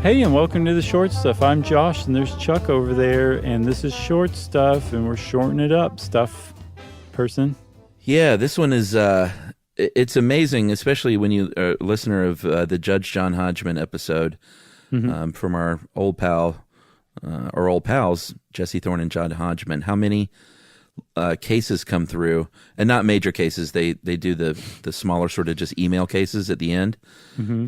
Hey, and welcome to the Short Stuff. I'm Josh, and there's Chuck over there, and this is Short Stuff, and we're shorting it up, stuff person. Yeah, this one is, it's amazing, especially when you are a listener of the Judge John Hodgman episode from our old pals, Jesse Thorne and John Hodgman, how many cases come through, and not major cases, they do the smaller sort of just email cases at the end,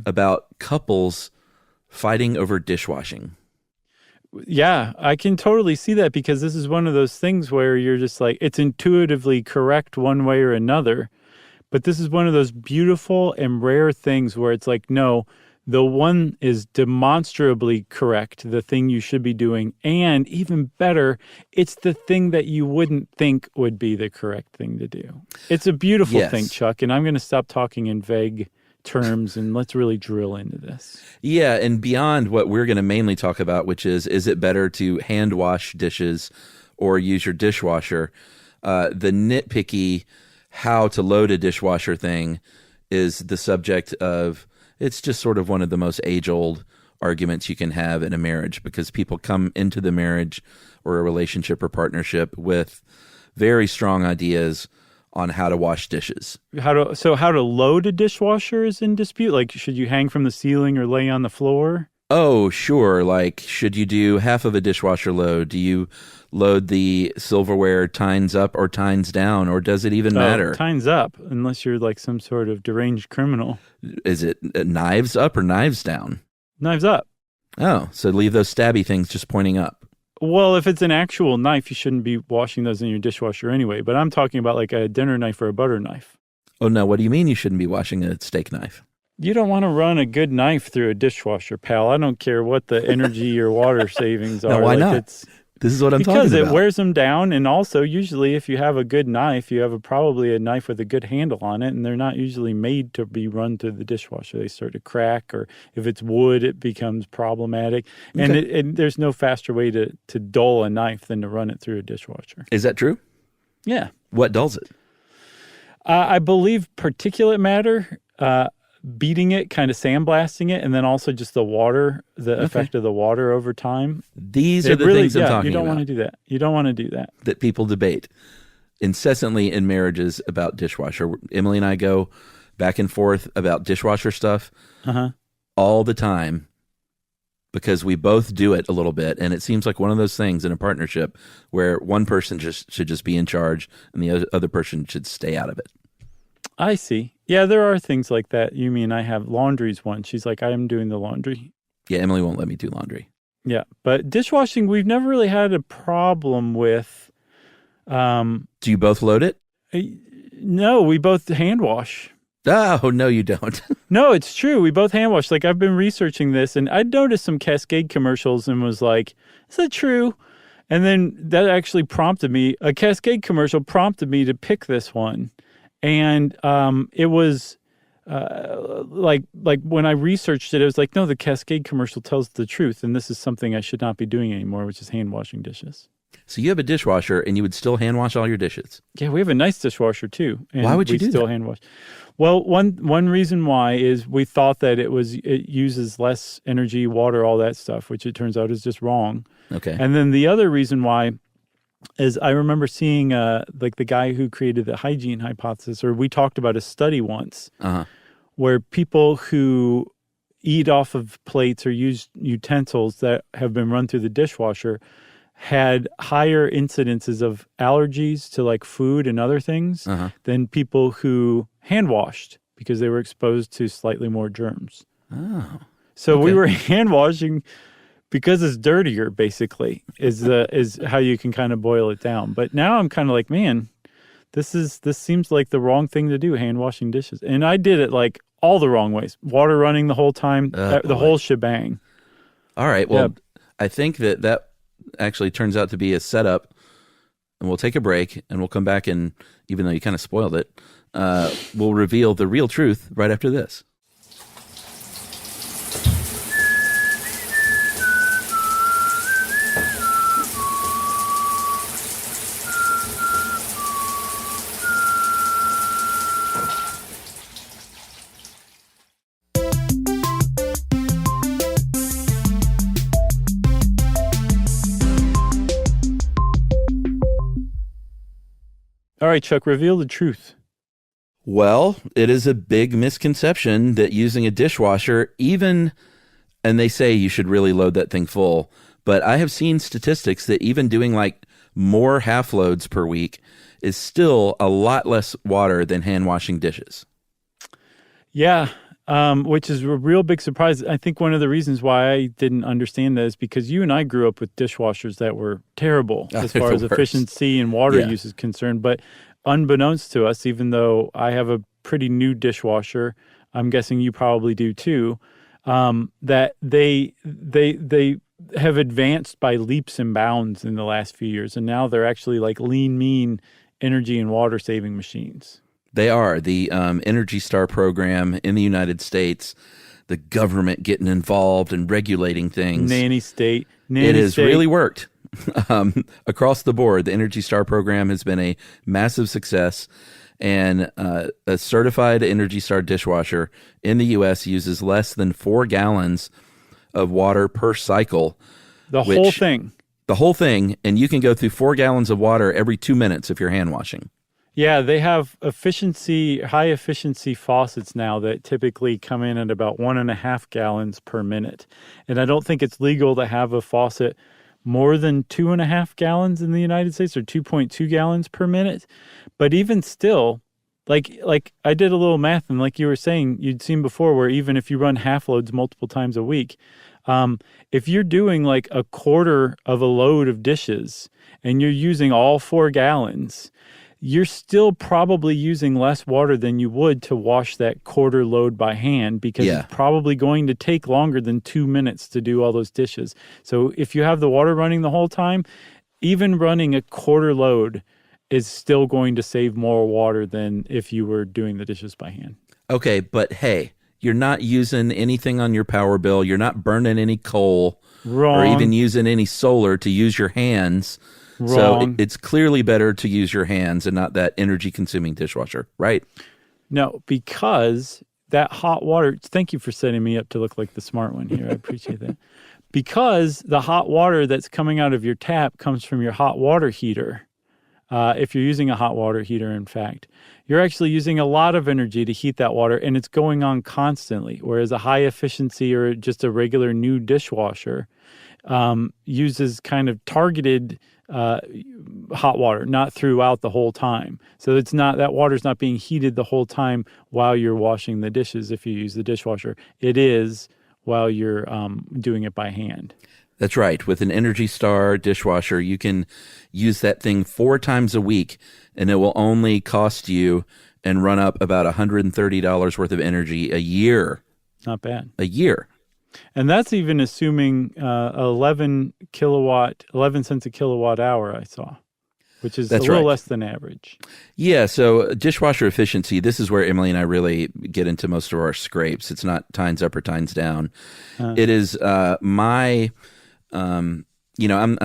about couples fighting over dishwashing. Yeah, I can totally see that, because this is one of those things where you're just like, it's intuitively correct one way or another. But this is one of those beautiful and rare things where it's like, no, the one is demonstrably correct, the thing you should be doing. And even better, it's the thing that you wouldn't think would be the correct thing to do. It's a beautiful thing, Chuck. And I'm going to stop talking in vague terms and let's really drill into this. Yeah, and beyond what we're going to mainly talk about, which is it better to hand wash dishes or use your dishwasher? The nitpicky how to load a dishwasher thing is the subject of, it's just sort of one of the most age-old arguments you can have in a marriage, because people come into the marriage or a relationship or partnership with very strong ideas on how to wash dishes. How to load a dishwasher is in dispute? Like, should you hang from the ceiling or lay on the floor? Oh, sure. Like, should you do half of a dishwasher load? Do you load the silverware tines up or tines down, or does it even matter? Tines up, unless you're like some sort of deranged criminal. Is it knives up or knives down? Knives up. Oh, so leave those stabby things just pointing up. Well, if it's an actual knife, you shouldn't be washing those in your dishwasher anyway. But I'm talking about like a dinner knife or a butter knife. Oh, no. What do you mean you shouldn't be washing a steak knife? You don't want to run a good knife through a dishwasher, pal. I don't care what the energy or water savings are. No, why not? This is what I'm talking about. Because it wears them down, and also usually if you have a good knife, you have probably a knife with a good handle on it, and they're not usually made to be run through the dishwasher. They start to crack, or if it's wood, it becomes problematic. Okay. And there's no faster way to dull a knife than to run it through a dishwasher. Is that true? Yeah. What dulls it? I believe particulate matter, beating it, kind of sandblasting it, and then also just the water, the effect of the water over time. These are the things I'm talking about. You don't want to do that. You don't want to do that. That people debate incessantly in marriages about dishwasher. Emily and I go back and forth about dishwasher stuff all the time, because we both do it a little bit, and it seems like one of those things in a partnership where one person should just be in charge and the other person should stay out of it. I see. Yeah, there are things like that. You mean I have laundry's one. She's like, I am doing the laundry. Yeah, Emily won't let me do laundry. Yeah, but dishwashing, we've never really had a problem with. Do you both load it? No, we both hand wash. Oh, no, you don't. No, it's true. We both hand wash. Like, I've been researching this, and I noticed some Cascade commercials and was like, is that true? And then that actually prompted me. A Cascade commercial prompted me to pick this one. And it was like when I researched it, it was like, no, the Cascade commercial tells the truth, and this is something I should not be doing anymore, which is hand washing dishes. So you have a dishwasher, and you would still hand wash all your dishes? Yeah, we have a nice dishwasher too. And why would you do still that? Hand wash? Well, one reason why is we thought that it uses less energy, water, all that stuff, which it turns out is just wrong. Okay. And then the other reason why is I remember seeing like the guy who created the hygiene hypothesis, or we talked about a study once where people who eat off of plates or use utensils that have been run through the dishwasher had higher incidences of allergies to like food and other things than people who hand washed, because they were exposed to slightly more germs. Oh. So we were hand washing because it's dirtier, basically, is how you can kind of boil it down. But now I'm kind of like, man, this seems like the wrong thing to do, hand washing dishes. And I did it like all the wrong ways. Water running the whole time, the whole shebang. All right. Well, I think that actually turns out to be a setup, and we'll take a break, and we'll come back, and even though you kind of spoiled it, we'll reveal the real truth right after this. All right, Chuck, reveal the truth. Well, it is a big misconception that using a dishwasher, and they say you should really load that thing full, but I have seen statistics that even doing like more half loads per week is still a lot less water than hand washing dishes. Yeah, which is a real big surprise. I think one of the reasons why I didn't understand that is because you and I grew up with dishwashers that were terrible as far as efficiency and water use is concerned. But unbeknownst to us, even though I have a pretty new dishwasher, I'm guessing you probably do too, that they have advanced by leaps and bounds in the last few years. And now they're actually like lean, mean energy and water saving machines. They are. The Energy Star program in the United States, the government getting involved and regulating things. Nanny state. It has really worked. Across the board, the Energy Star program has been a massive success. And a certified Energy Star dishwasher in the U.S. uses less than 4 gallons of water per cycle. Whole thing. The whole thing. And you can go through 4 gallons of water every 2 minutes if you're hand washing. Yeah, they have high efficiency faucets now that typically come in at about 1.5 gallons per minute. And I don't think it's legal to have a faucet more than 2.5 gallons in the United States, or 2.2 gallons per minute. But even still, like I did a little math, and like you were saying, you'd seen before where even if you run half loads multiple times a week, if you're doing like a quarter of a load of dishes and you're using all 4 gallons, you're still probably using less water than you would to wash that quarter load by hand, because it's probably going to take longer than 2 minutes to do all those dishes. So if you have the water running the whole time, even running a quarter load is still going to save more water than if you were doing the dishes by hand. Okay, but hey, you're not using anything on your power bill. You're not burning any coal. Wrong. Or even using any solar to use your hands. Wrong. So it's clearly better to use your hands and not that energy-consuming dishwasher, right? No, because that hot water, thank you for setting me up to look like the smart one here. I appreciate that. Because the hot water that's coming out of your tap comes from your hot water heater. If you're using a hot water heater, in fact, you're actually using a lot of energy to heat that water, and it's going on constantly. Whereas a high efficiency or just a regular new dishwasher uses kind of targeted hot water, not throughout the whole time. So it's not, that water's not being heated the whole time while you're washing the dishes if you use the dishwasher. It is while you're doing it by hand. That's right. With an Energy Star dishwasher, you can use that thing 4 times a week, and it will only cost you and run up about $130 worth of energy a year. Not bad. A year. And that's even assuming 11 cents a kilowatt hour, I saw, which is a little less than average. Yeah, so dishwasher efficiency, this is where Emily and I really get into most of our scrapes. It's not tines up or tines down. It is I'm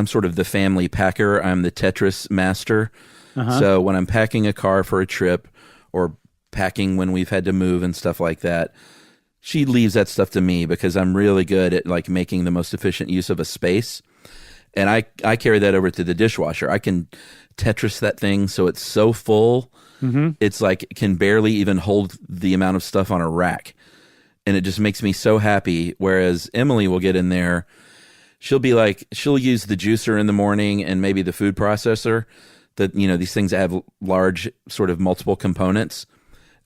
sort of the family packer. I'm the Tetris master. So when I'm packing a car for a trip or packing when we've had to move and stuff like that, she leaves that stuff to me because I'm really good at like making the most efficient use of a space. And I carry that over to the dishwasher. I can Tetris that thing so it's so full, it's like it can barely even hold the amount of stuff on a rack. And it just makes me so happy. Whereas Emily will get in there, she'll use the juicer in the morning and maybe the food processor, that, these things that have large sort of multiple components.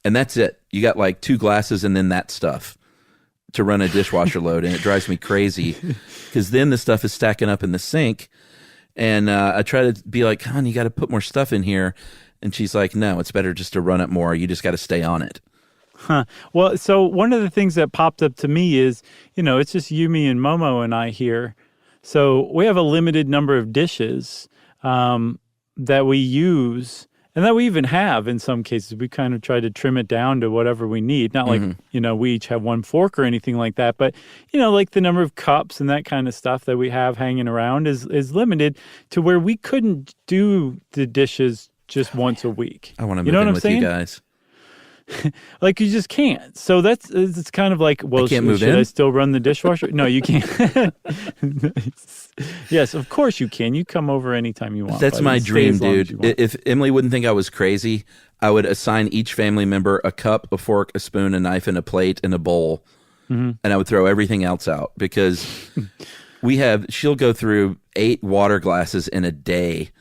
And that's it. You got like 2 glasses and then that stuff to run a dishwasher load. And it drives me crazy because then the stuff is stacking up in the sink. And I try to be like, hon, you got to put more stuff in here. And she's like, no, it's better just to run it more. You just got to stay on it. Well, so one of the things that popped up to me is, it's just you, me, and Momo and I here. So we have a limited number of dishes that we use, and that we even have in some cases. We kind of try to trim it down to whatever we need. Not like, we each have 1 fork or anything like that. But, like the number of cups and that kind of stuff that we have hanging around is limited to where we couldn't do the dishes just once a week. I want to move in with you guys. Like you just can't. So it's kind of like, well, should I still run the dishwasher? No, you can't. Yes, of course you can. You come over anytime you want. That's my dream, dude. If Emily wouldn't think I was crazy, I would assign each family member a cup, a fork, a spoon, a knife, and a plate, and a bowl. And I would throw everything else out because she'll go through 8 water glasses in a day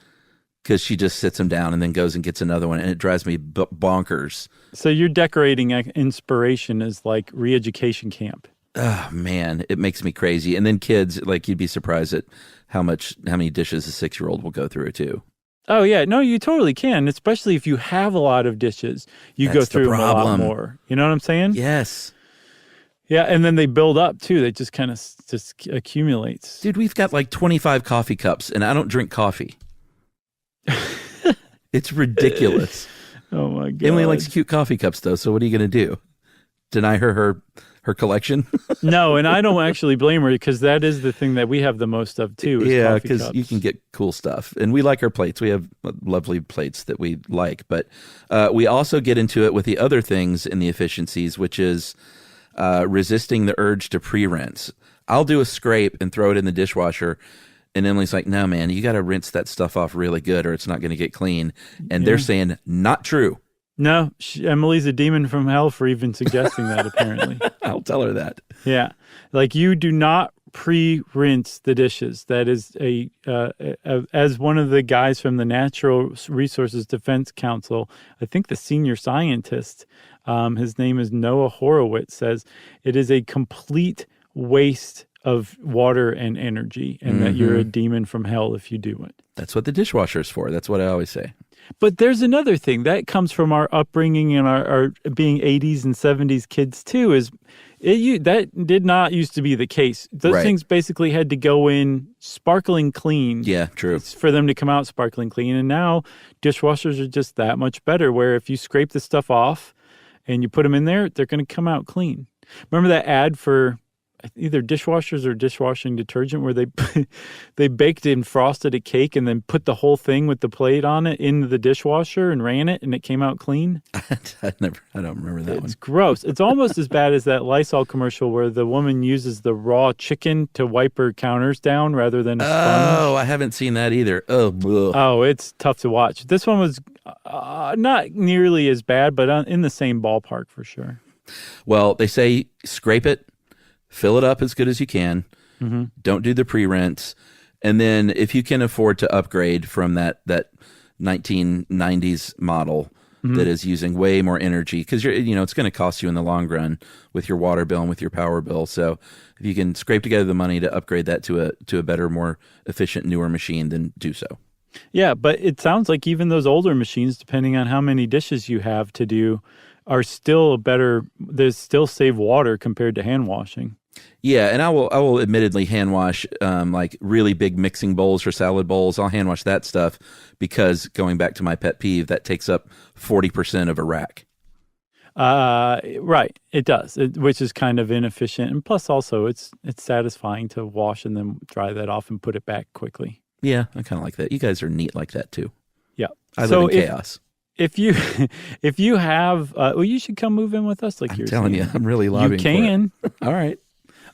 because she just sits them down and then goes and gets another one, and it drives me bonkers. So your decorating inspiration is like re-education camp. Oh, man, it makes me crazy. And then kids, like, you'd be surprised at how many dishes a 6-year-old will go through, too. Oh, yeah. No, you totally can, especially if you have a lot of dishes. You go through them a lot more. You know what I'm saying? Yes. Yeah, and then they build up, too. They just kind of just accumulates. Dude, we've got like 25 coffee cups, and I don't drink coffee. It's ridiculous. Oh, my God. Emily likes cute coffee cups, though, so what are you going to do? Deny her collection? No, and I don't actually blame her because that is the thing that we have the most of, too. Yeah, because you can get cool stuff. And we like our plates. We have lovely plates that we like. But we also get into it with the other things in the efficiencies, which is resisting the urge to pre-rinse. I'll do a scrape and throw it in the dishwasher. And Emily's like, no, man, you got to rinse that stuff off really good or it's not going to get clean. And they're saying, not true. No, Emily's a demon from hell for even suggesting that, apparently. I'll tell her that. Yeah. Like, you do not pre-rinse the dishes. That is as one of the guys from the Natural Resources Defense Council, I think the senior scientist, his name is Noah Horowitz, says it is a complete waste of water and energy, and that you're a demon from hell if you do it. That's what the dishwasher is for. That's what I always say. But there's another thing that comes from our upbringing and our being 80s and 70s kids too. That did not used to be the case. Those things basically had to go in sparkling clean. Yeah, true. For them to come out sparkling clean. And now dishwashers are just that much better. Where if you scrape the stuff off and you put them in there, they're going to come out clean. Remember that ad for either dishwashers or dishwashing detergent where they baked and frosted a cake and then put the whole thing with the plate on it into the dishwasher and ran it and it came out clean? I don't remember that one. It's gross. It's almost as bad as that Lysol commercial where the woman uses the raw chicken to wipe her counters down rather than a sponge. Oh, I haven't seen that either. Oh, it's tough to watch. This one was not nearly as bad, but in the same ballpark for sure. Well, they say scrape it, fill it up as good as you can. Don't do the pre-rinse. And then if you can afford to upgrade from that 1990s model that is using way more energy, because it's going to cost you in the long run with your water bill and with your power bill. So if you can scrape together the money to upgrade that to a better, more efficient, newer machine, then do so. Yeah, but it sounds like even those older machines, depending on how many dishes you have to do, are still better. They still save water compared to hand washing. Yeah, and I will admittedly hand wash like really big mixing bowls or salad bowls. I'll hand wash that stuff because, going back to my pet peeve, that takes up 40% of a rack. Right, it does, which is kind of inefficient, and plus also it's satisfying to wash and then dry that off and put it back quickly. Yeah, I kind of like that. You guys are neat like that too. Yeah, I live in chaos. If you have, you should come move in with us. Like I'm telling you, I'm really lobbying. You can. For it. All right.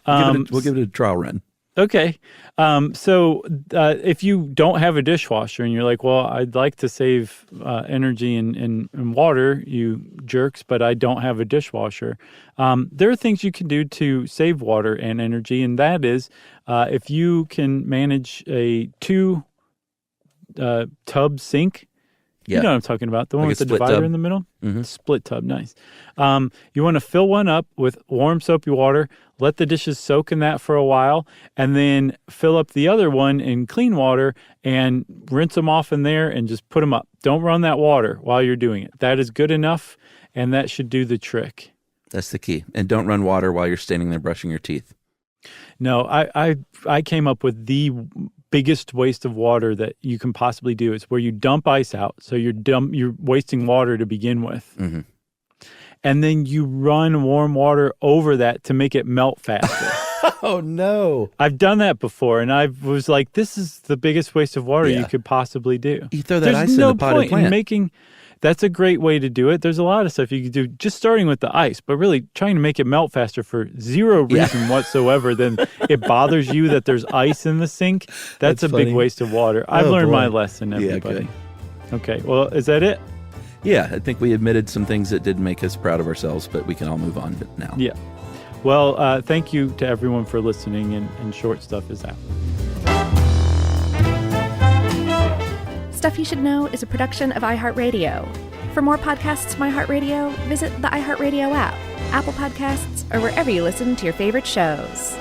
We'll give it a trial run. Okay. So if you don't have a dishwasher and you're like, well, I'd like to save energy and water, you jerks, but I don't have a dishwasher. There are things you can do to save water and energy, and that is if you can manage a 2-tub sink. Yeah. You know what I'm talking about. The one with the divider tub in the middle? Mm-hmm. Split tub. Nice. You want to fill one up with warm soapy water, let the dishes soak in that for a while, and then fill up the other one in clean water and rinse them off in there and just put them up. Don't run that water while you're doing it. That is good enough, and that should do the trick. That's the key. And don't run water while you're standing there brushing your teeth. No, I came up with the biggest waste of water that you can possibly do. It's where you dump ice out. So you're wasting water to begin with. Mm-hmm. And then you run warm water over that to make it melt faster. Oh, no. I've done that before, and I was like, this is the biggest waste of water you could possibly do. You throw that ice in the potted plant. That's a great way to do it. There's a lot of stuff you can do just starting with the ice, but really trying to make it melt faster for zero reason whatsoever. Then it bothers you that there's ice in the sink. That's a funny. big waste of water. I've learned my lesson, everybody. Yeah, okay, well, is that it? Yeah, I think we admitted some things that didn't make us proud of ourselves, but we can all move on now. Yeah. Well, thank you to everyone for listening, and Short Stuff is out. Stuff You Should Know is a production of iHeartRadio. For more podcasts from iHeartRadio, visit the iHeartRadio app, Apple Podcasts, or wherever you listen to your favorite shows.